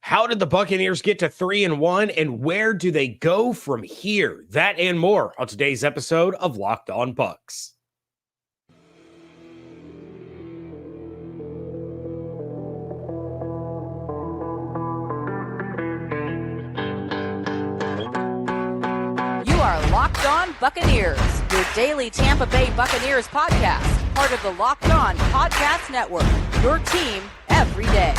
How did the Buccaneers get to 3-1, and where do they go from here? That and more on today's episode of Locked On Bucs. You are Locked On Buccaneers, your daily Tampa Bay Buccaneers podcast, part of the Locked On Podcast Network, your team every day.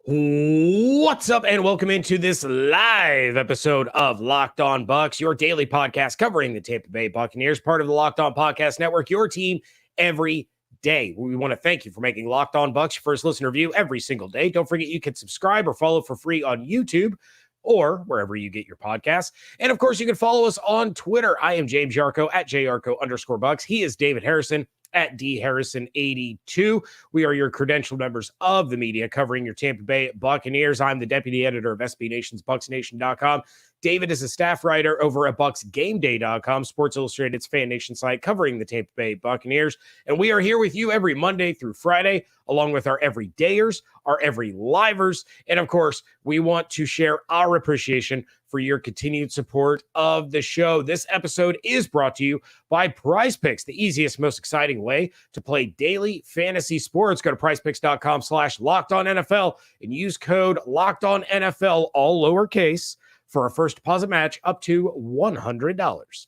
What's up, and welcome into this live episode of Locked On Bucs, your daily podcast covering the Tampa Bay Buccaneers, part of the Locked On Podcast Network, your team every day. We want to thank you for making Locked On Bucs your first listen review every single day. Don't forget you can subscribe or follow for free on YouTube or wherever you get your podcasts. And of course, you can follow us on Twitter. I am James Yarcho at JYarcho_Bucs. He is David Harrison at DHarrison82. We are your credentialed members of the media covering your Tampa Bay Buccaneers. I'm the deputy editor of SB Nation's BucsNation.com. David is a staff writer over at BucsGameDay.com, Sports Illustrated's Fan Nation site covering the Tampa Bay Buccaneers. And we are here with you every Monday through Friday, along with our everydayers, our every livers. And of course, we want to share our appreciation for your continued support of the show. This episode is brought to you by PrizePicks, the easiest, most exciting way to play daily fantasy sports. Go to PrizePicks.com/LockedOnNFL and use code LockedOnNFL, all lowercase, for a first deposit match up to $100.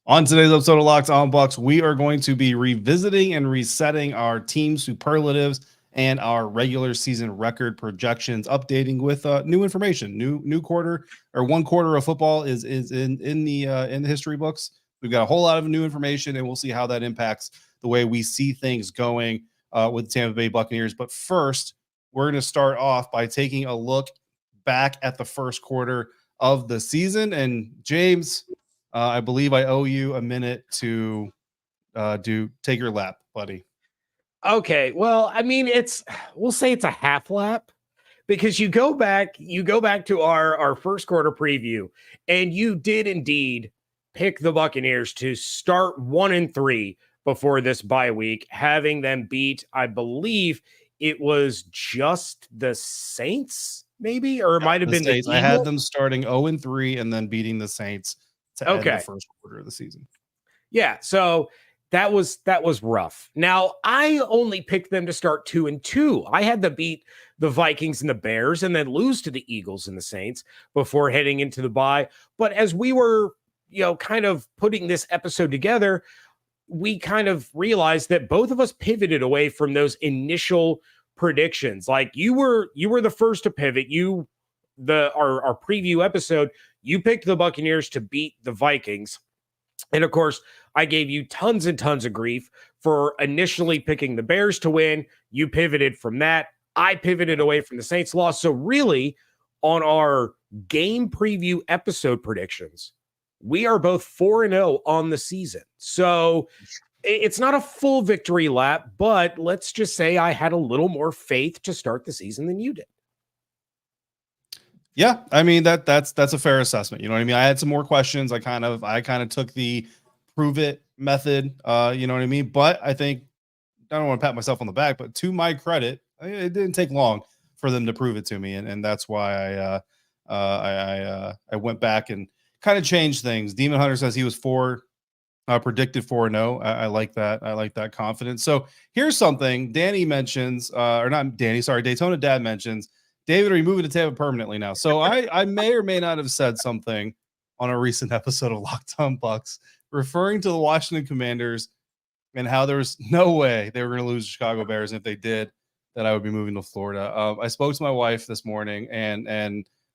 On today's episode of Locked On Bucs, we are going to be revisiting and resetting our team superlatives and our regular season record projections, updating with new information. New quarter, or one quarter of football is in the history books. We've got a whole lot of new information, and we'll see how that impacts the way we see things going with the Tampa Bay Buccaneers. But first, we're going to start off by taking a look back at the first quarter of the season. And James, I believe I owe you a minute to take your lap, buddy. Okay, well, I mean, we'll say it's a half lap, because you go back to our first quarter preview, and you did indeed pick the Buccaneers to start 1-3 before this bye week, having them beat, I believe it was just the Saints, maybe, or it might have been Saints. I had them starting 0-3 and then beating the Saints to end the first quarter of the season. Yeah, so that was rough. Now, I only picked them to start 2-2. I had them beat the Vikings and the Bears and then lose to the Eagles and the Saints before heading into the bye. But as we were, kind of putting this episode together, we kind of realized that both of us pivoted away from those initial predictions. Like you were the first to pivot. Our preview episode, you picked the Buccaneers to beat the Vikings. And of course, I gave you tons and tons of grief for initially picking the Bears to win. You pivoted from that. I pivoted away from the Saints loss. So really, on our game preview episode predictions, we are both 4-0 on the season. So it's not a full victory lap, but let's just say I had a little more faith to start the season than you did. Yeah, I mean that's a fair assessment. You know what I mean? I had some more questions. I kind of took the prove it method. You know what I mean? But I think, I don't want to pat myself on the back, but to my credit, it didn't take long for them to prove it to me, and that's why I went back and kind of changed things. Demon Hunter says he was predicted 4-0. I like that. I like that confidence. So here's something Danny mentions, or not Danny, sorry, Daytona Dad mentions. David, are you moving to Tampa permanently now? So I may or may not have said something on a recent episode of Locked On Bucs referring to the Washington Commanders and how there was no way they were going to lose the Chicago Bears. And if they did, that I would be moving to Florida. I spoke to my wife this morning, and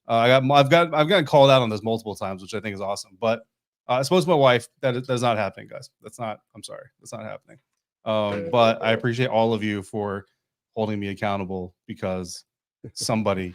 I've gotten called out on this multiple times, which I think is awesome. But I spoke to my wife. That's not happening, guys. I'm sorry. That's not happening. But I appreciate all of you for holding me accountable, because somebody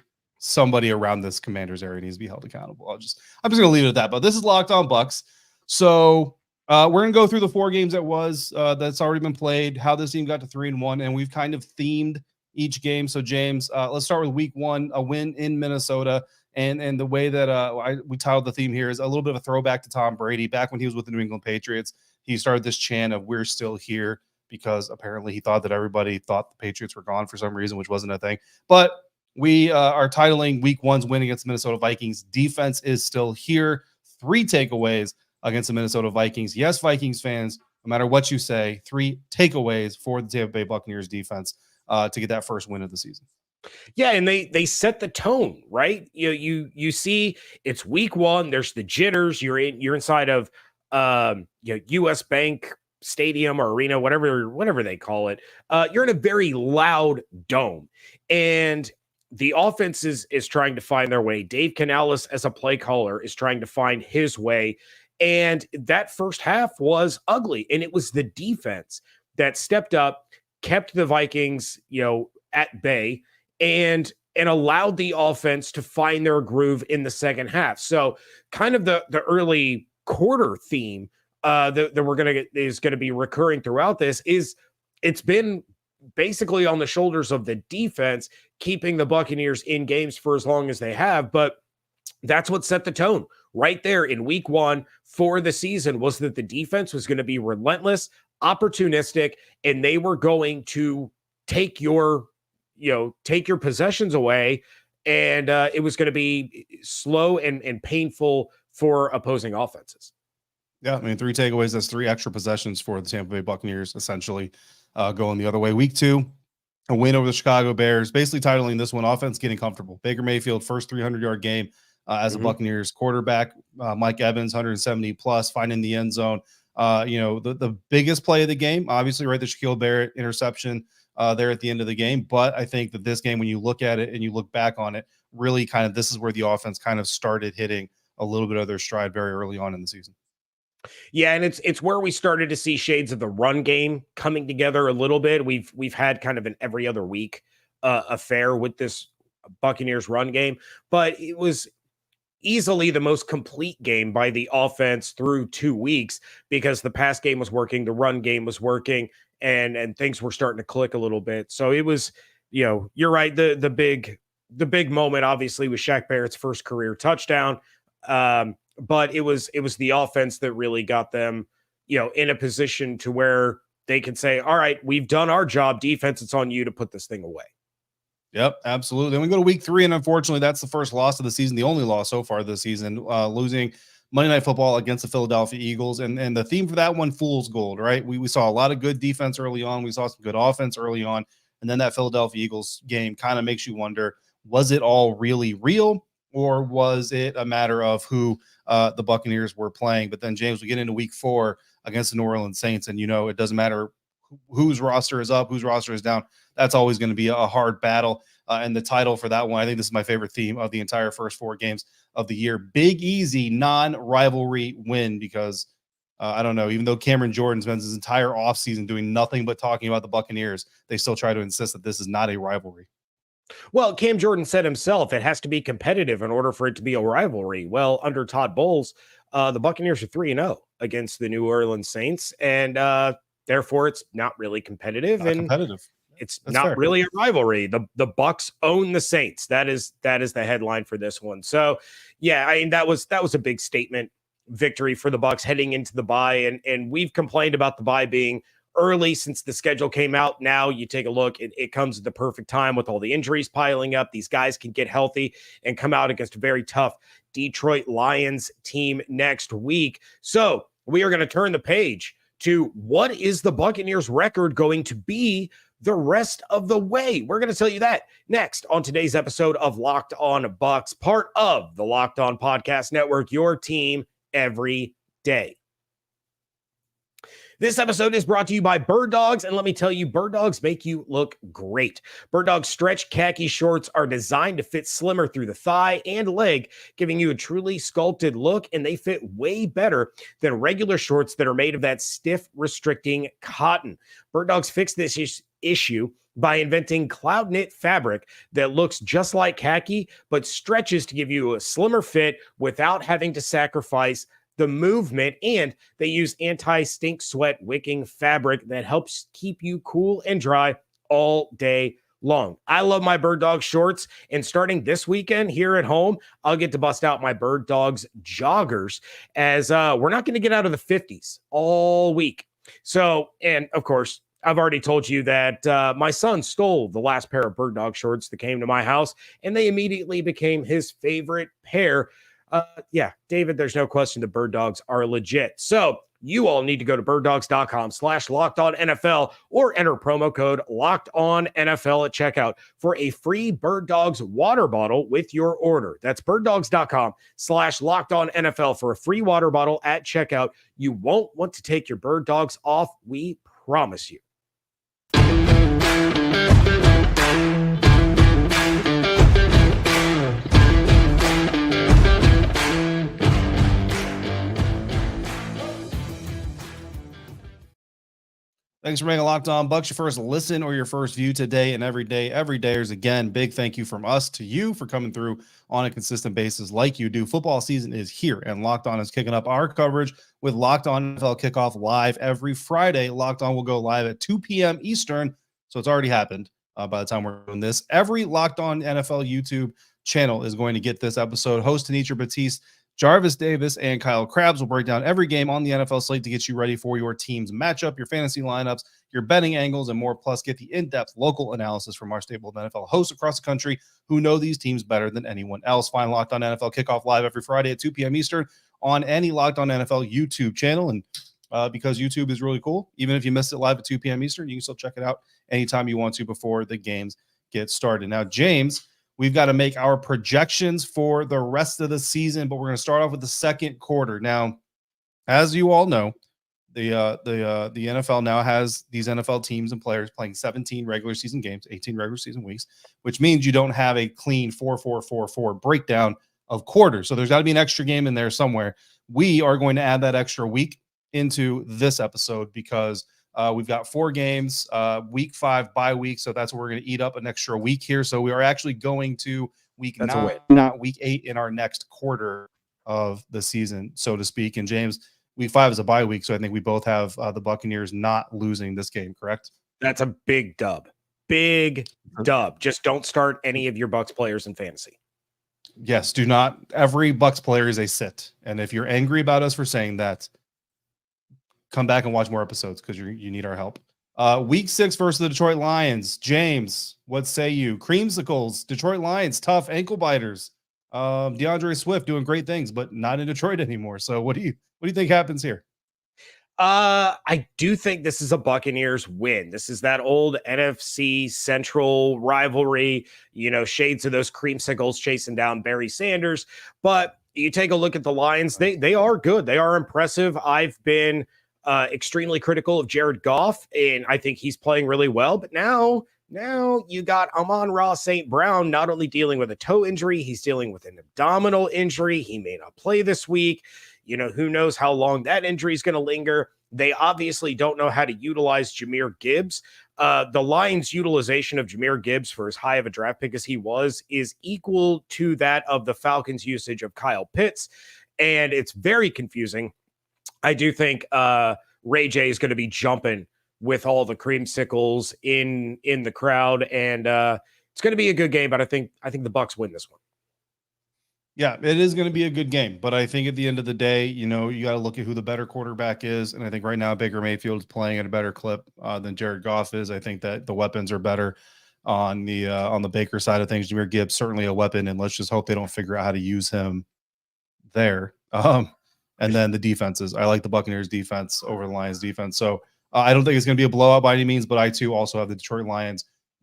around this Commanders area needs to be held accountable. I'm just going to leave it at that. But this is Locked On Bucs. So we're going to go through the 4 games that's already been played, how this team got to 3-1, and we've kind of themed each game. So James, let's start with week 1, a win in Minnesota. And the way that we titled the theme here is a little bit of a throwback to Tom Brady. Back when he was with the New England Patriots, he started this chant of "We're still here," because apparently he thought that everybody thought the Patriots were gone for some reason, which wasn't a thing. But we are titling Week 1's win against the Minnesota Vikings. Defense is still here. 3 takeaways against the Minnesota Vikings. Yes, Vikings fans, no matter what you say, 3 takeaways for the Tampa Bay Buccaneers defense to get that first win of the season. Yeah, and they set the tone, right? You see it's week 1, there's the jitters, you're inside of US Bank Stadium or arena, whatever they call it. You're in a very loud dome, and the offense is trying to find their way. Dave Canales, as a play caller, is trying to find his way. And that first half was ugly. And it was the defense that stepped up, kept the Vikings, at bay, and allowed the offense to find their groove in the second half. So kind of the early quarter theme that we're going to get is going to be recurring throughout this is it's been basically on the shoulders of the defense, keeping the Buccaneers in games for as long as they have. But that's what set the tone right there in week 1 for the season, was that the defense was going to be relentless, opportunistic, and they were going to take your possessions away. And it was going to be slow and painful for opposing offenses. Yeah, I mean, 3 takeaways. That's 3 extra possessions for the Tampa Bay Buccaneers, essentially going the other way. Week 2, a win over the Chicago Bears, basically titling this one "Offense Getting Comfortable." Baker Mayfield, first 300-yard game as a Buccaneers quarterback. Mike Evans, 170 plus, finding the end zone. The biggest play of the game, obviously, right, the Shaquille Barrett interception there at the end of the game. But I think that this game, when you look at it and you look back on it, really kind of this is where the offense kind of started hitting a little bit of their stride very early on in the season. Yeah, and it's where we started to see shades of the run game coming together a little bit. We've had kind of an every other week affair with this Buccaneers run game, but it was easily the most complete game by the offense through 2 weeks, because the pass game was working, the run game was working, and things were starting to click a little bit. So it was, you're right. The big moment obviously was Shaq Barrett's first career touchdown. But it was the offense that really got them, in a position to where they could say, all right, we've done our job. Defense, it's on you to put this thing away. Yep, absolutely. Then we go to week 3, and unfortunately, that's the first loss of the season, the only loss so far this season, losing Monday Night Football against the Philadelphia Eagles. And the theme for that one, fool's gold, right? We saw a lot of good defense early on. We saw some good offense early on. And then that Philadelphia Eagles game kind of makes you wonder, was it all really real? Or was it a matter of who the Buccaneers were playing? But then, James, we get into week 4 against the New Orleans Saints, and it doesn't matter whose roster is up, whose roster is down. That's always going to be a hard battle. And the title for that one, I think this is my favorite theme of the entire first 4 games of the year. Big, easy, non-rivalry win, because I don't know, even though Cameron Jordan spends his entire offseason doing nothing but talking about the Buccaneers, they still try to insist that this is not a rivalry. Well, Cam Jordan said himself, it has to be competitive in order for it to be a rivalry. Well, under Todd Bowles, the Buccaneers are 3-0 against the New Orleans Saints, and therefore it's not really competitive. It's That's not fair. really a rivalry. The Bucs own the Saints. That is the headline for this one. So, yeah, I mean, that was a big statement victory for the Bucs heading into the bye, and we've complained about the bye being early since the schedule came out. Now you take a look, it comes at the perfect time with all the injuries piling up. These guys can get healthy and come out against a very tough Detroit Lions team next week. So we are going to turn the page to what is the Buccaneers record going to be the rest of the way. We're going to tell you that next on today's episode of Locked On Bucs, part of the Locked On Podcast Network, your team every day. This episode is brought to you by Bird Dogs, and let me tell you, Bird Dogs make you look great. Bird Dogs stretch khaki shorts are designed to fit slimmer through the thigh and leg, giving you a truly sculpted look, and they fit way better than regular shorts that are made of that stiff, restricting cotton. Bird Dogs fixed this issue by inventing cloud knit fabric that looks just like khaki, but stretches to give you a slimmer fit without having to sacrifice the movement, and they use anti-stink sweat wicking fabric that helps keep you cool and dry all day long. I love my Bird Dogs shorts, and starting this weekend here at home, I'll get to bust out my Bird Dogs joggers as we're not going to get out of the 50s all week. So, and of course, I've already told you that my son stole the last pair of Bird Dog shorts that came to my house, and they immediately became his favorite pair. Yeah, David, there's no question the Bird Dogs are legit. So you all need to go to birddogs.com/LockedOnNFL or enter promo code LockedOnNFL at checkout for a free Bird Dogs water bottle with your order. That's birddogs.com/LockedOnNFL for a free water bottle at checkout. You won't want to take your Bird Dogs off. We promise you. Thanks for making Locked On Bucs your first listen or your first view today and every day. Every dayers, again, big thank you from us to you for coming through on a consistent basis like you do. Football season is here, and Locked On is kicking up our coverage with Locked On NFL Kickoff live every Friday. Locked On will go live at 2 p.m. Eastern, so it's already happened by the time we're doing this. Every Locked On NFL YouTube channel is going to get this episode. Host Anitra Batiste, Jarvis Davis, and Kyle Krabs will break down every game on the NFL slate to get you ready for your team's matchup, your fantasy lineups, your betting angles, and more. Plus, get the in-depth local analysis from our stable of NFL hosts across the country who know these teams better than anyone else. Find Locked On NFL Kickoff live every Friday at 2 p.m. Eastern on any Locked On NFL YouTube channel. And because YouTube is really cool, even if you missed it live at 2 p.m. Eastern, you can still check it out anytime you want to before the games get started. Now, James, we've got to make our projections for the rest of the season, but we're going to start off with the second quarter. Now, as you all know, the NFL now has these NFL teams and players playing 17 regular season games, 18 regular season weeks, which means you don't have a clean 4-4-4-4 breakdown of quarters. So there's got to be an extra game in there somewhere. We are going to add that extra week into this episode because we've got 4 games, week 5 bye week. So that's where we're going to eat up an extra week here. So we are actually going to week 9, not week 8 in our next quarter of the season, so to speak. And James, week 5 is a bye week. So I think we both have the Buccaneers not losing this game, correct? That's a big dub. Big dub. Just don't start any of your Bucs players in fantasy. Yes, do not. Every Bucs player is a sit. And if you're angry about us for saying that, come back and watch more episodes because you need our help. Week 6 versus the Detroit Lions. James, what say you? Creamsicles, Detroit Lions, tough ankle biters. DeAndre Swift doing great things, but not in Detroit anymore. So what do you think happens here? I do think this is a Buccaneers win. This is that old NFC Central rivalry, shades of those creamsicles chasing down Barry Sanders. But you take a look at the Lions, they are good. They are impressive. I've been extremely critical of Jared Goff, and I think he's playing really well. But now you got Amon-Ra St. Brown not only dealing with a toe injury, he's dealing with an abdominal injury. He may not play this week. Who knows how long that injury is going to linger. They obviously don't know how to utilize Jahmyr Gibbs. The Lions' utilization of Jahmyr Gibbs for as high of a draft pick as he was is equal to that of the Falcons' usage of Kyle Pitts. And it's very confusing. I do think Ray J is going to be jumping with all the creamsicles in the crowd. And it's going to be a good game, but I think the Bucs win this one. Yeah, it is going to be a good game, but I think at the end of the day, you got to look at who the better quarterback is, and I think right now Baker Mayfield is playing at a better clip than Jared Goff is. I think that the weapons are better on the Baker side of things. Jahmyr Gibbs certainly a weapon, and let's just hope they don't figure out how to use him there. And then the defenses, I like the Buccaneers defense over the Lions defense, so I don't think it's going to be a blowout by any means, but I too also have the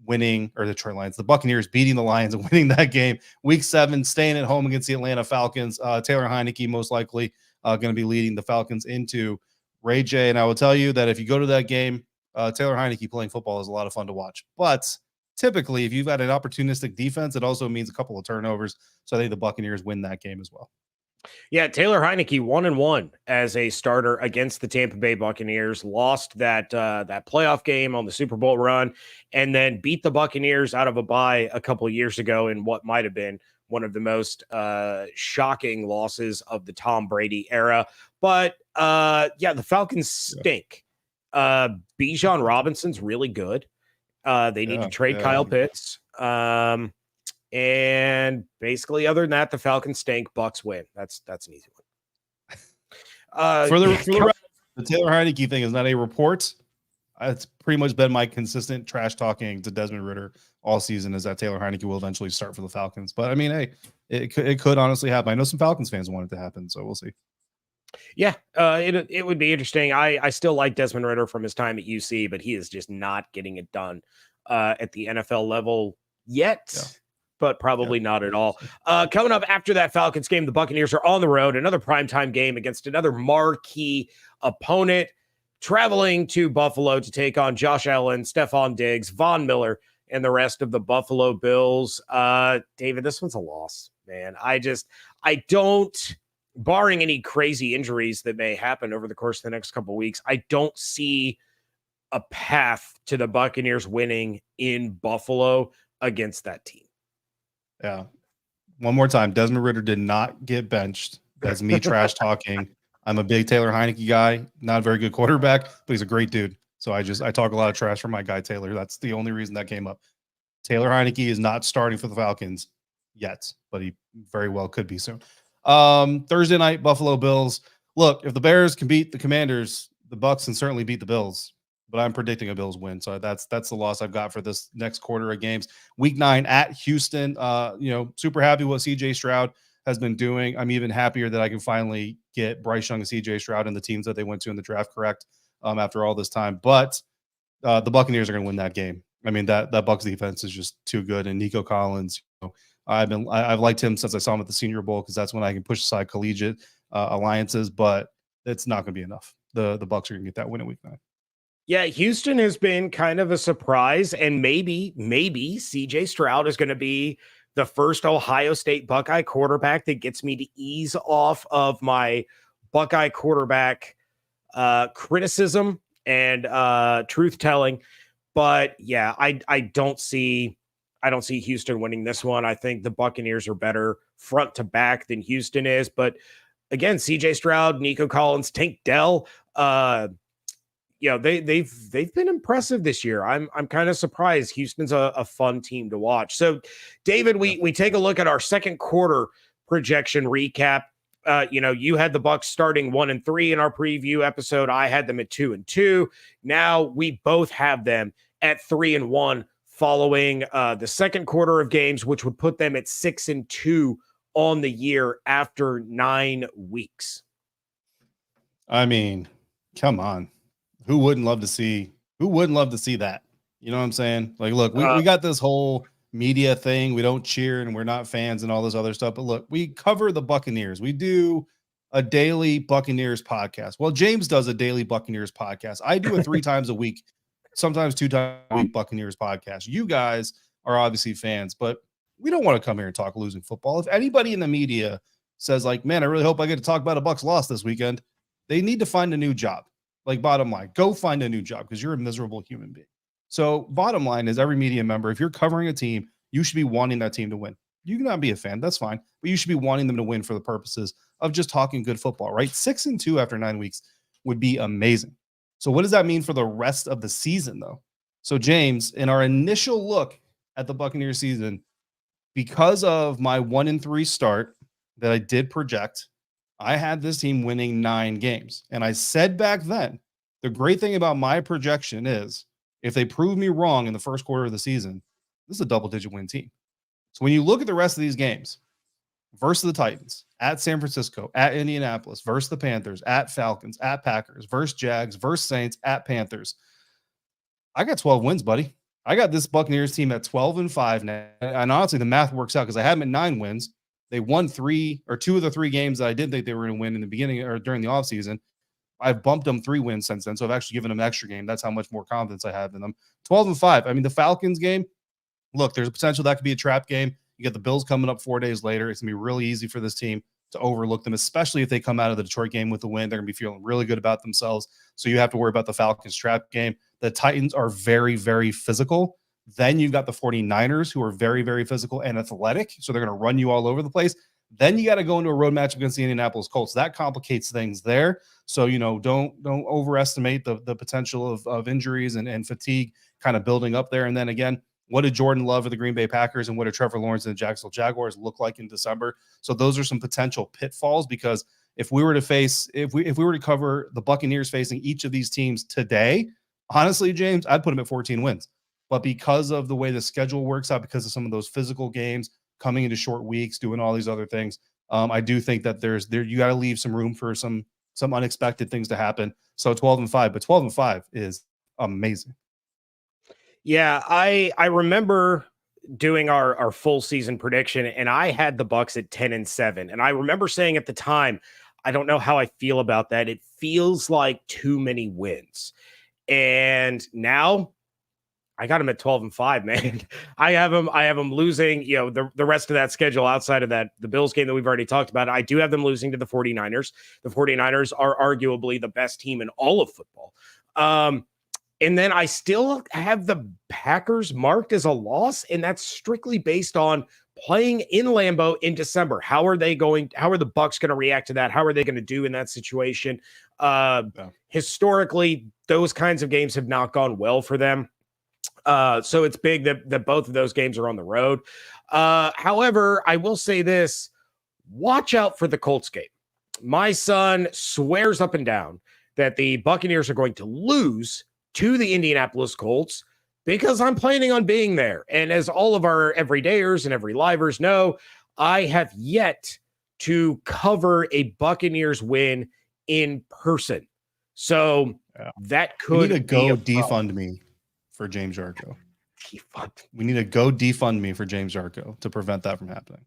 the Buccaneers beating the Lions and winning that game. Week 7, staying at home against the Atlanta Falcons. Taylor Heineke most likely going to be leading the Falcons into Ray J. And I will tell you that if you go to that game, Taylor Heineke playing football is a lot of fun to watch. But typically, if you've got an opportunistic defense, it also means a couple of turnovers. So I think the Buccaneers win that game as well. Yeah, Taylor Heineke 1-1 as a starter against the Tampa Bay Buccaneers, lost that playoff game on the Super Bowl run, and then beat the Buccaneers out of a bye a couple of years ago in what might have been one of the most shocking losses of the Tom Brady era. But the Falcons stink. Bijan Robinson's really good. They need to trade Kyle Pitts. And basically, other than that, the Falcons stink. Bucs win. That's an easy one. For the Taylor Heineke thing is not a report. It's pretty much been my consistent trash talking to Desmond Ridder all season, is that Taylor Heineke will eventually start for the Falcons. But I mean, hey, it could honestly happen. I know some Falcons fans want it to happen, so we'll see. Yeah, it would be interesting. I still like Desmond Ridder from his time at UC, but he is just not getting it done at the NFL level yet. Yeah. But probably not at all. Coming up after that Falcons game, the Buccaneers are on the road, another primetime game against another marquee opponent, traveling to Buffalo to take on Josh Allen, Stephon Diggs, Von Miller, and the rest of the Buffalo Bills. David, this one's a loss, man. I don't, barring any crazy injuries that may happen over the course of the next couple of weeks, I don't see a path to the Buccaneers winning in Buffalo against that team. Yeah. One more time. Desmond Ridder did not get benched. That's me trash talking. I'm a big Taylor Heineke guy, not a very good quarterback, but he's a great dude. So I talk a lot of trash for my guy, Taylor. That's the only reason that came up. Taylor Heineke is not starting for the Falcons yet, but he very well could be soon. Thursday night, Buffalo Bills. Look, if the Bears can beat the Commanders, the Bucs can certainly beat the Bills. But I'm predicting a Bills win. So that's the loss I've got for this next quarter of games. Week 9 at Houston. Super happy what CJ Stroud has been doing. I'm even happier that I can finally get Bryce Young and CJ Stroud and the teams that they went to in the draft correct after all this time. But the Buccaneers are going to win that game. I mean, that Bucs defense is just too good. And Nico Collins, I've liked him since I saw him at the Senior Bowl, because that's when I can push aside collegiate alliances. But it's not going to be enough. The Bucs are going to get that win in Week 9. Yeah, Houston has been kind of a surprise, and maybe CJ Stroud is going to be the first Ohio State Buckeye quarterback that gets me to ease off of my Buckeye quarterback criticism and truth telling. But yeah, I don't see Houston winning this one. I think the Buccaneers are better front to back than Houston is. But again, CJ Stroud, Nico Collins, Tank Dell, they've been impressive this year. I'm kind of surprised. Houston's a fun team to watch. So, David, we take a look at our second quarter projection recap. You had the Bucs starting 1-3 in our preview episode. I had them at 2-2. Now we both have them at 3-1 following the second quarter of games, which would put them at 6-2 on the year after 9 weeks. I mean, come on. Who wouldn't love to see that? You know what I'm saying? Like, look, we got this whole media thing. We don't cheer and we're not fans and all this other stuff. But look, we cover the Buccaneers. We do a daily Buccaneers podcast. Well, James does a daily Buccaneers podcast. I do a 3 times a week, sometimes 2 times a week Buccaneers podcast. You guys are obviously fans, but we don't want to come here and talk losing football. If anybody in the media says, like, man, I really hope I get to talk about a Bucs loss this weekend, they need to find a new job. Like, bottom line, go find a new job, because you're a miserable human being. So bottom line is, every media member, if you're covering a team, you should be wanting that team to win. You can not be a fan, that's fine, but you should be wanting them to win for the purposes of just talking good football, right? 6-2 after 9 weeks would be amazing. So what does that mean for the rest of the season, though? So James, in our initial look at the Buccaneers season, because of my 1-3 start that I did project, I had this team winning 9 games. And I said back then, the great thing about my projection is, if they prove me wrong in the first quarter of the season, this is a double-digit win team. So when you look at the rest of these games, versus the Titans, at San Francisco, at Indianapolis, versus the Panthers, at Falcons, at Packers, versus Jags, versus Saints, at Panthers, I got 12 wins, buddy. I got this Buccaneers team at 12-5 now. And honestly, the math works out, because I had them at 9 wins. They won 2 of the 3 games that I didn't think they were going to win in the beginning or during the offseason. I've bumped them 3 wins since then. So I've actually given them an extra game. That's how much more confidence I have in them. 12-5. I mean, the Falcons game, look, there's a potential that could be a trap game. You get the Bills coming up 4 days later. It's going to be really easy for this team to overlook them, especially if they come out of the Detroit game with a win. They're going to be feeling really good about themselves. So you have to worry about the Falcons trap game. The Titans are very, very physical. Then you've got the 49ers, who are very, very physical and athletic. So they're going to run you all over the place. Then you got to go into a road match against the Indianapolis Colts. That complicates things there. So, don't overestimate the potential of injuries and fatigue kind of building up there. And then again, what did Jordan Love of the Green Bay Packers and what did Trevor Lawrence and the Jacksonville Jaguars look like in December? So those are some potential pitfalls, because if we were to cover the Buccaneers facing each of these teams today, honestly, James, I'd put them at 14 wins. But because of the way the schedule works out, because of some of those physical games coming into short weeks, doing all these other things, I do think that you got to leave some room for some unexpected things to happen. So 12-5, but 12-5 is amazing. Yeah, I remember doing our full season prediction, and I had the Bucs at 10-7. And I remember saying at the time, I don't know how I feel about that. It feels like too many wins. And now I got them at 12-5, man. I have them losing, the rest of that schedule outside of that, the Bills game that we've already talked about. I do have them losing to the 49ers. The 49ers are arguably the best team in all of football. And then I still have the Packers marked as a loss, and that's strictly based on playing in Lambeau in December. How are the Bucs going to react to that? How are they going to do in that situation? Historically, those kinds of games have not gone well for them. So it's big that both of those games are on the road. However, I will say this, watch out for the Colts game. My son swears up and down that the Buccaneers are going to lose to the Indianapolis Colts because I'm planning on being there. And as all of our everydayers and every livers know, I have yet to cover a Buccaneers win in person. So that could we need to go defund me for James Yarcho. We need to go defund me for James Yarcho to prevent that from happening.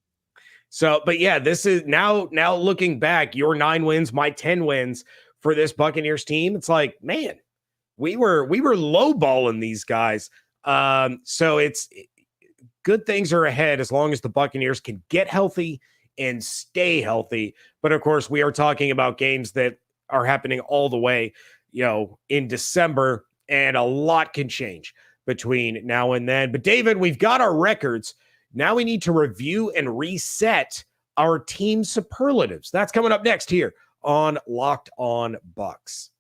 So, but yeah, this is now looking back, your 9 wins, my 10 wins for this Buccaneers team. It's like, man, we were lowballing these guys. So it's good things are ahead as long as the Buccaneers can get healthy and stay healthy. But of course, we are talking about games that are happening all the way, in December, and a lot can change between now and then. But David, we've got our records. Now we need to review and reset our team superlatives. That's coming up next here on Locked On Bucs.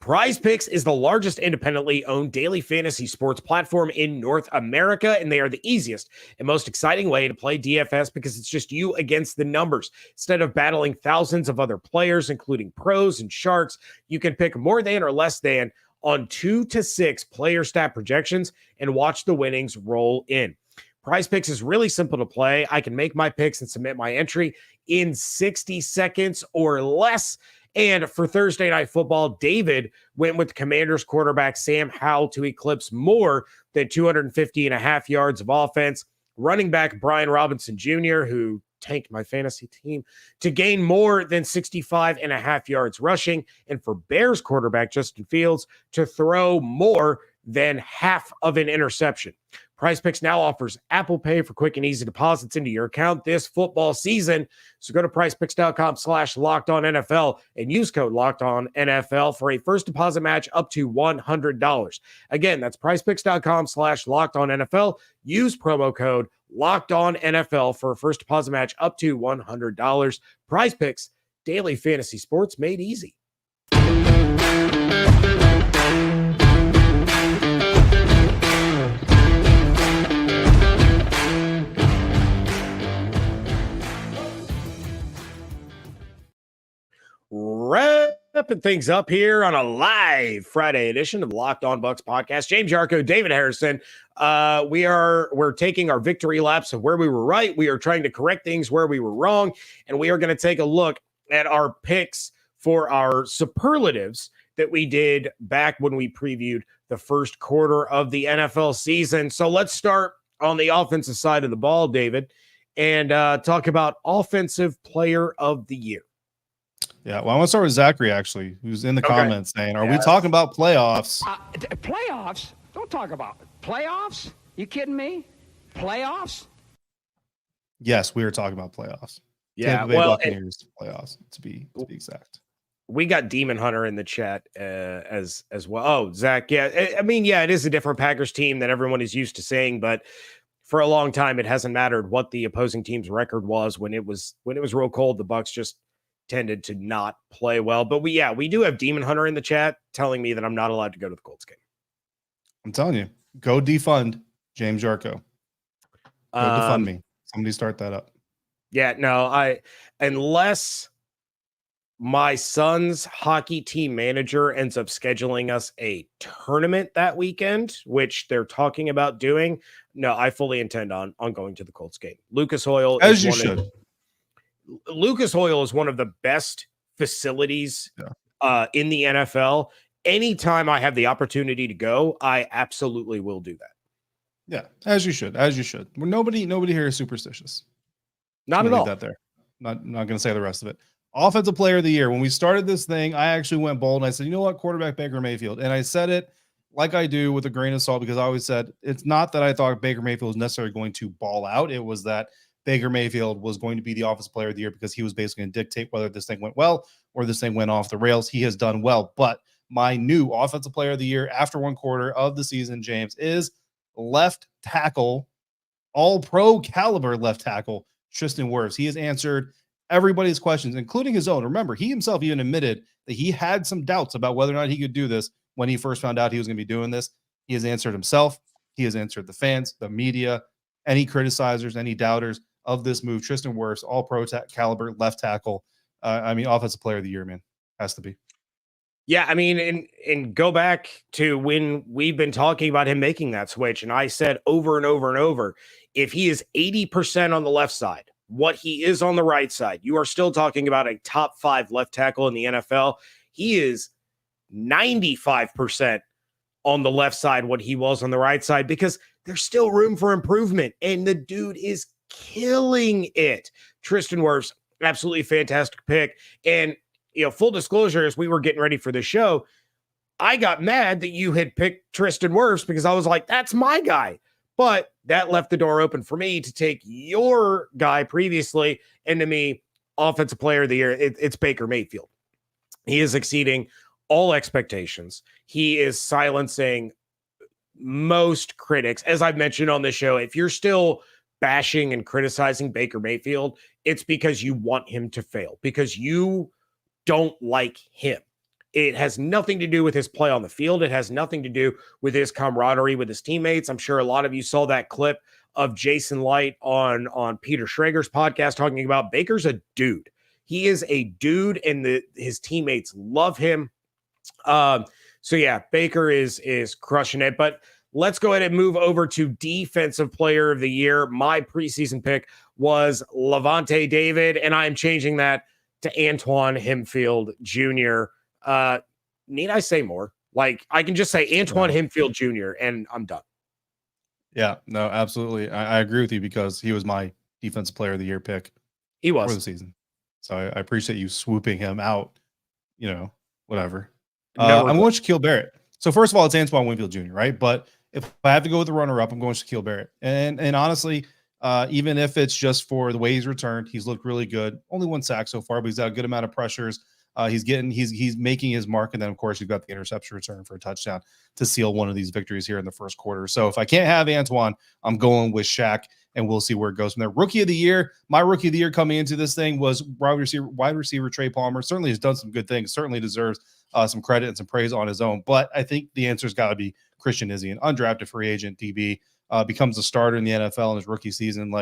PrizePicks is the largest independently owned daily fantasy sports platform in North America, and they are the easiest and most exciting way to play DFS because it's just you against the numbers. Instead of battling thousands of other players, including pros and sharks, you can pick more than or less than on 2 to 6 player stat projections and watch the winnings roll in. PrizePicks is really simple to play. I can make my picks and submit my entry in 60 seconds or less. And for Thursday Night Football, David went with Commanders quarterback Sam Howell to eclipse more than 250.5 yards of offense. Running back Brian Robinson Jr., who tanked my fantasy team, to gain more than 65.5 yards rushing. And for Bears quarterback Justin Fields to throw more than half of an interception. PrizePicks now offers Apple Pay for quick and easy deposits into your account this football season. So go to PrizePicks.com/LockedOnNFL and use code LockedOnNFL for a first deposit match up to $100. Again, that's PrizePicks.com/LockedOnNFL. Use promo code LockedOnNFL for a first deposit match up to $100. PrizePicks, daily fantasy sports made easy. Wrapping things up here on a live Friday edition of Locked On Bucs podcast. James Yarcho, David Harrison. We're taking our victory laps of where we were right. We are trying to correct things where we were wrong, and we are going to take a look at our picks for our superlatives that we did back when we previewed the first quarter of the NFL season. So let's start on the offensive side of the ball, David, and talk about Offensive Player of the Year. Yeah, well, I want to start with Zachary, actually, who's in the comments saying, are we talking about playoffs? Playoffs? Don't talk about it. Playoffs? You kidding me? Playoffs? Yes, we are talking about playoffs. Yeah, Tampa Bay Buccaneers playoffs, to be exact. We got Demon Hunter in the chat as well. Oh, Zach, yeah. I mean, yeah, it is a different Packers team than everyone is used to saying, but for a long time, it hasn't mattered what the opposing team's record was. When it was real cold, the Bucs just tended to not play well. But we do have Demon Hunter in the chat telling me that I'm not allowed to go to the Colts game. I'm telling you, go defund James Yarcho. Go defund me. Somebody start that up. Yeah, no, unless my son's hockey team manager ends up scheduling us a tournament that weekend, which they're talking about doing. No, I fully intend on going to the Colts game. Lucas Oil As you should. Lucas Oil is one of the best facilities in the NFL. Anytime I have the opportunity to go, I absolutely will do that. Yeah, as you should. As you should. Well, nobody here is superstitious. Not at all. That there. Not going to say the rest of it. Offensive player of the year. When we started this thing, I actually went bold and I said, you know what, quarterback Baker Mayfield. And I said it like I do with a grain of salt, because I always said it's not that I thought Baker Mayfield was necessarily going to ball out. It was that Baker Mayfield was going to be the offensive player of the year because he was basically going to dictate whether this thing went well or this thing went off the rails. He has done well. But my new offensive player of the year after one quarter of the season, James, is left tackle, all pro caliber left tackle, Tristan Wirfs. He has answered everybody's questions, including his own. Remember, he himself even admitted that he had some doubts about whether or not he could do this when he first found out he was going to be doing this. He has answered himself. He has answered the fans, the media, any criticizers, any doubters of this move. Tristan Wirfs, all pro caliber left tackle. Offensive player of the year, man. Has to be. Yeah, I mean, and go back to when we've been talking about him making that switch, and I said over and over and over, if he is 80% on the left side, what he is on the right side, you are still talking about a top 5 left tackle in the NFL. He is 95% on the left side, what he was on the right side, because there's still room for improvement, and the dude is killing it. Tristan Wirfs, absolutely fantastic pick. And full disclosure, as we were getting ready for the show, I got mad that you had picked Tristan Wirfs because I was like, that's my guy. But that left the door open for me to take your guy previously, and to me, offensive player of the year, it's Baker Mayfield. He is exceeding all expectations. He is silencing most critics. As I've mentioned on the show, if you're still bashing and criticizing Baker Mayfield, it's because you want him to fail, because you don't like him. It has nothing to do with his play on the field. It has nothing to do with his camaraderie with his teammates. I'm sure a lot of you saw that clip of Jason Light on Peter Schrager's podcast talking about Baker's a dude. He is a dude, and his teammates love him. So yeah, Baker is crushing it. But let's go ahead and move over to defensive player of the year. My preseason pick was Lavonte David, and I am changing that to Antoine Hempfield Jr. Need I say more? Like, I can just say Antoine Hempfield Jr. and I'm done. Yeah, no, absolutely. I agree with you, because he was my defensive player of the year pick. He was for the season. So I appreciate you swooping him out, whatever. I'm going Shaquille Barrett. So first of all, it's Antoine Winfield Jr., right? But if I have to go with the runner-up, I'm going Shaquille Barrett. And honestly, even if it's just for the way he's returned, he's looked really good. Only 1 sack so far, but he's got a good amount of pressures. He's making his mark. And then, of course, you've got the interception return for a touchdown to seal one of these victories here in the first quarter. So if I can't have Antoine, I'm going with Shaq, and we'll see where it goes from there. Rookie of the year, my rookie of the year coming into this thing was wide receiver Trey Palmer. Certainly has done some good things, certainly deserves some credit and some praise on his own. But I think the answer's got to be Christian Izzy, an undrafted free agent DB, becomes a starter in the NFL in his rookie season.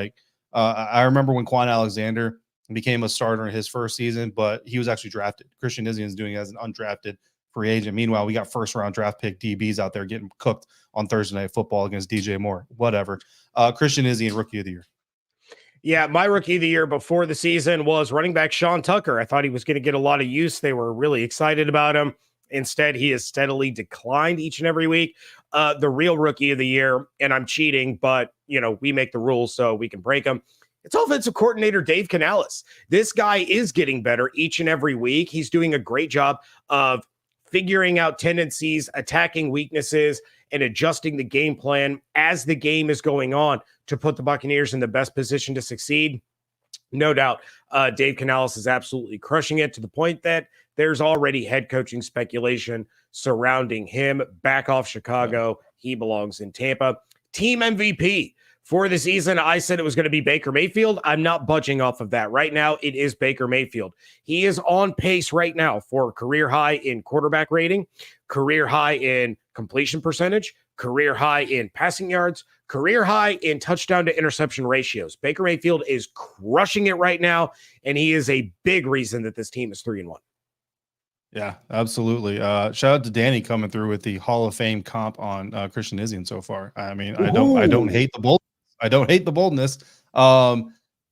I remember when Quan Alexander became a starter in his first season, but he was actually drafted. Christian Izzy is doing it as an undrafted free agent. Meanwhile, we got first-round draft pick DBs out there getting cooked on Thursday Night Football against DJ Moore. Whatever. Christian Izzy and rookie of the year. Yeah, my rookie of the year before the season was running back Sean Tucker. I thought he was going to get a lot of use. They were really excited about him. Instead, he has steadily declined each and every week. The real rookie of the year, and I'm cheating, but we make the rules so we can break them. It's offensive coordinator Dave Canales. This guy is getting better each and every week. He's doing a great job of figuring out tendencies, attacking weaknesses, and adjusting the game plan as the game is going on to put the Buccaneers in the best position to succeed. No doubt, Dave Canales is absolutely crushing it, to the point that there's already head coaching speculation surrounding him. Back off Chicago. He belongs in Tampa. Team MVP for the season, I said it was going to be Baker Mayfield. I'm not budging off of that. Right now, it is Baker Mayfield. He is on pace right now for career high in quarterback rating, career high in completion percentage, career high in passing yards, career high in touchdown to interception ratios. Baker Mayfield is crushing it right now, and he is a big reason that this team is 3-1. Yeah, absolutely. Shout out to Danny coming through with the Hall of Fame comp on Christian Izien so far. I mean, I don't hate the bold. I don't hate the boldness.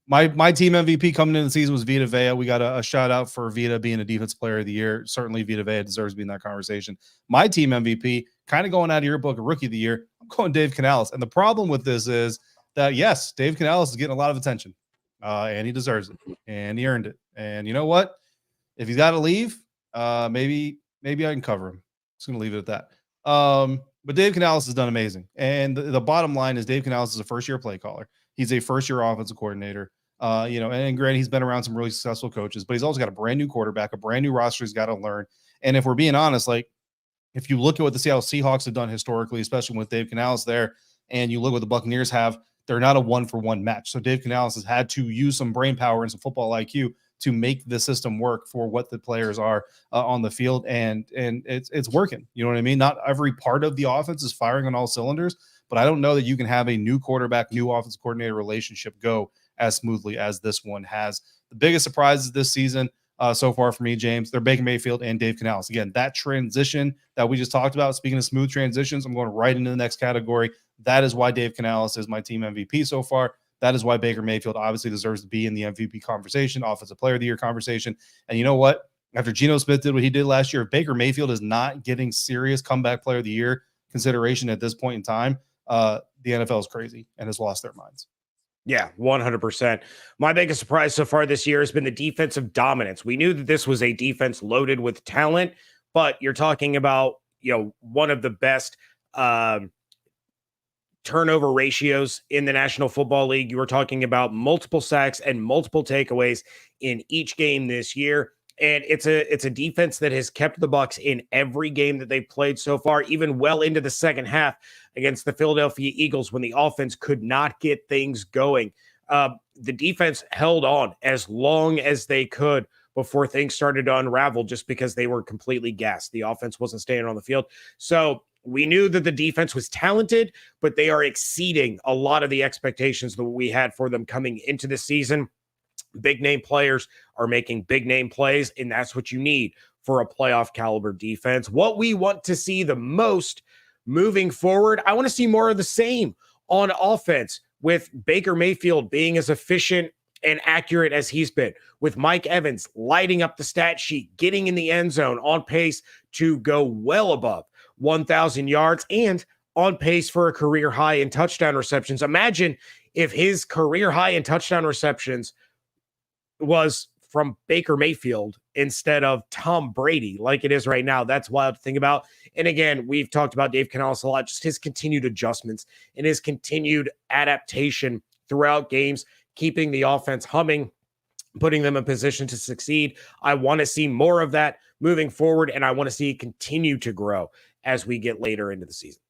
My team MVP coming into the season was Vita Vea. We got a shout out for Vita being a defensive player of the year. Certainly Vita Vea deserves to be in that conversation. My team MVP, kind of going out of your book, a rookie of the year, I'm going Dave Canales. And the problem with this is that, yes, Dave Canales is getting a lot of attention, and he deserves it, and he earned it. And you know what? If he's got to leave, maybe I can cover him. Just going to leave it at that. But Dave Canales has done amazing. And the bottom line is Dave Canales is a first-year play caller. He's a first-year offensive coordinator. And granted, he's been around some really successful coaches, but he's also got a brand new quarterback, a brand new roster he's got to learn. And if we're being honest, like if you look at what the Seattle Seahawks have done historically, especially with Dave Canales there, and you look what the Buccaneers have, they're not a 1-for-1 match. So Dave Canales has had to use some brain power and some football IQ to make the system work for what the players are on the field. And it's working. You know what I mean? Not every part of the offense is firing on all cylinders, but I don't know that you can have a new quarterback, new offensive coordinator relationship go as smoothly as this one has. The biggest surprises this season so far for me, James, they're Baker Mayfield and Dave Canales. Again, that transition that we just talked about, speaking of smooth transitions, I'm going right into the next category. That is why Dave Canales is my team MVP so far. That is why Baker Mayfield obviously deserves to be in the MVP conversation, Offensive Player of the Year conversation. And you know what? After Geno Smith did what he did last year, if Baker Mayfield is not getting serious comeback player of the year consideration at this point in time, the NFL is crazy and has lost their minds. Yeah, 100%. My biggest surprise so far this year has been the defensive dominance. We knew that this was a defense loaded with talent, but you're talking about, one of the best turnover ratios in the National Football League. You were talking about multiple sacks and multiple takeaways in each game this year. And it's a defense that has kept the Bucs in every game that they've played so far, even well into the second half against the Philadelphia Eagles when the offense could not get things going. The defense held on as long as they could before things started to unravel just because they were completely gassed. The offense wasn't staying on the field. So we knew that the defense was talented, but they are exceeding a lot of the expectations that we had for them coming into the season. Big name players are making big name plays, and that's what you need for a playoff caliber defense. What we want to see the most moving forward, I want to see more of the same on offense, with Baker Mayfield being as efficient and accurate as he's been, with Mike Evans lighting up the stat sheet, getting in the end zone on pace to go well above 1,000 yards and on pace for a career high in touchdown receptions. Imagine if his career high in touchdown receptions was from Baker Mayfield instead of Tom Brady like it is right now. That's wild to think about. And again, we've talked about Dave Canales a lot, just his continued adjustments and his continued adaptation throughout games, keeping the offense humming, putting them in position to succeed. I want to see more of that moving forward, and I want to see it continue to grow as we get later into the season.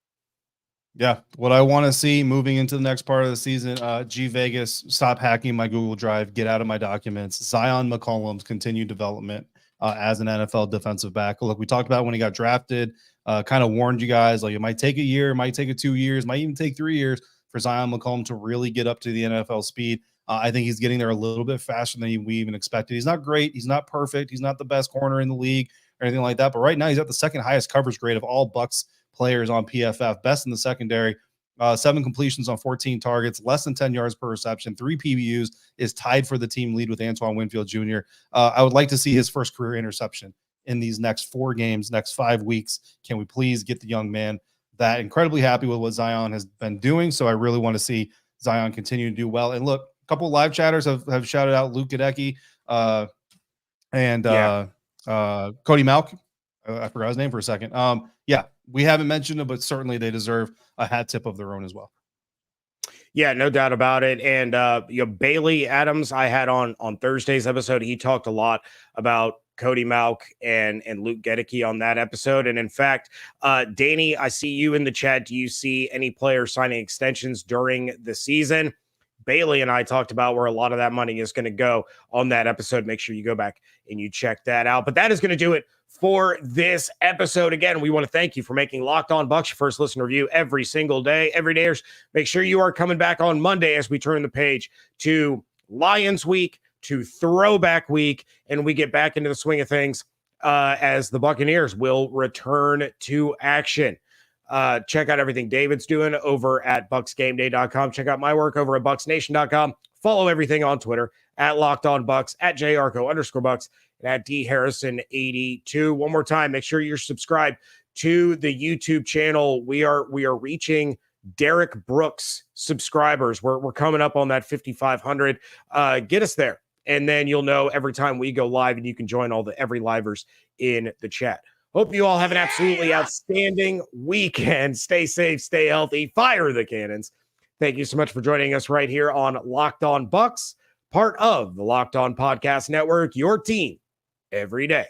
Yeah, what I want to see moving into the next part of the season, G Vegas, stop hacking my Google Drive, get out of my documents. Zion McCollum's continued development as an NFL defensive back. Look, we talked about when he got drafted, kind of warned you guys, like it might take a year, it might take 2 years, might even take 3 years for Zion McCollum to really get up to the NFL speed. I think he's getting there a little bit faster than we even expected. He's not great. He's not perfect. He's not the best corner in the league or anything like that. But right now, he's at the second highest coverage grade of all Bucs players on PFF, best in the secondary, 7 completions on 14 targets, less than 10 yards per reception, 3 PBUs, is tied for the team lead with Antoine Winfield Jr. I would like to see his first career interception in these next 4 games, next 5 weeks. Can we please get the young man that? Incredibly happy with what Zion has been doing, so I really want to see Zion continue to do well. And look, a couple of live chatters have shouted out Luke Gadecki and Cody Malk. I forgot his name for a second. Yeah, we haven't mentioned it, but certainly they deserve a hat tip of their own as well. Yeah, no doubt about it. And Bailey Adams, I had on Thursday's episode. He talked a lot about Cody Malk and Luke Gadecki on that episode. And in fact, Danny, I see you in the chat. Do you see any players signing extensions during the season? Bailey and I talked about where a lot of that money is going to go on that episode. Make sure you go back and you check that out. But that is going to do it for this episode. Again, we want to thank you for making Locked On Bucs your first listen review every single day. Every day, make sure you are coming back on Monday as we turn the page to Lions week, to throwback week, and we get back into the swing of things as the Buccaneers will return to action. Check out everything David's doing over at bucksgameday.com. Check out my work over at bucksnation.com. Follow everything on Twitter at LockedOnBucs, at JYarcho_Bucs, and at DHarrison82. One more time, make sure you're subscribed to the YouTube channel. We are reaching Derek Brooks subscribers. We're coming up on that 5,500. Get us there, and then you'll know every time we go live, and you can join all the every livers in the chat. Hope you all have an absolutely outstanding weekend. Stay safe, stay healthy, fire the cannons. Thank you so much for joining us right here on Locked On Bucs, part of the Locked On Podcast Network, your team every day.